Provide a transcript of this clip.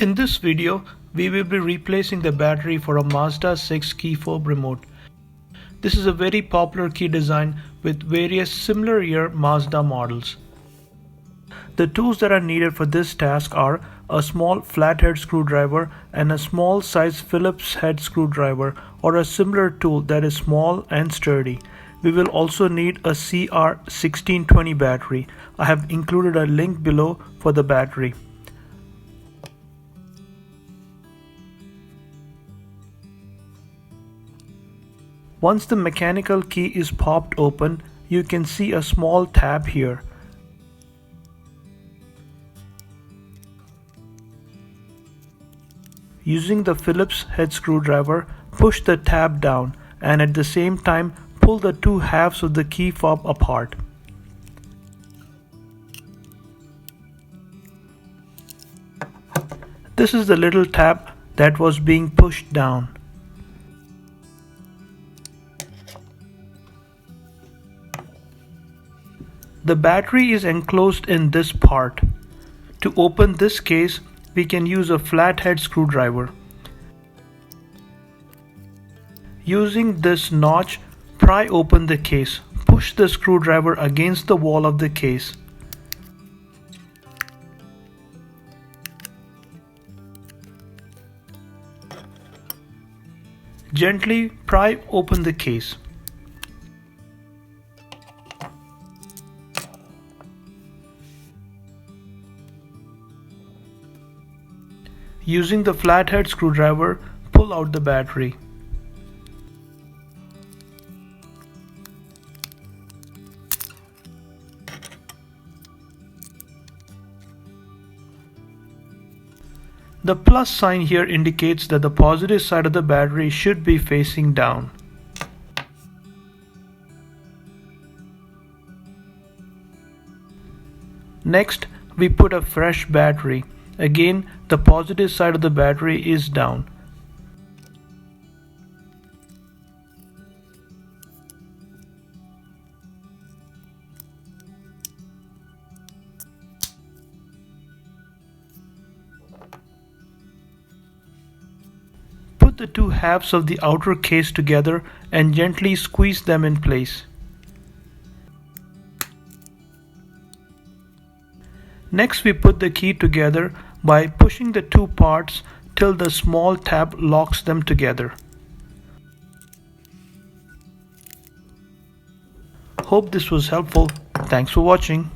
In this video, we will be replacing the battery for a Mazda 6 key fob remote. This is a very popular key design with various similar year Mazda models. The tools that are needed for this task are a small flathead screwdriver and a small size Phillips head screwdriver or a similar tool that is small and sturdy. We will also need a CR1620 battery. I have included a link below for the battery. Once the mechanical key is popped open, you can see a small tab here. Using the Phillips head screwdriver, push the tab down and at the same time pull the two halves of the key fob apart. This is the little tab that was being pushed down. The battery is enclosed in this part. To open this case, we can use a flathead screwdriver. Using this notch, pry open the case. Push the screwdriver against the wall of the case. Gently pry open the case. Using the flathead screwdriver, pull out the battery. The plus sign here indicates that the positive side of the battery should be facing down. Next, we put a fresh battery. Again, the positive side of the battery is down. Put the two halves of the outer case together and gently squeeze them in place. Next, we put the key together by pushing the two parts till the small tab locks them together. Hope this was helpful. Thanks for watching.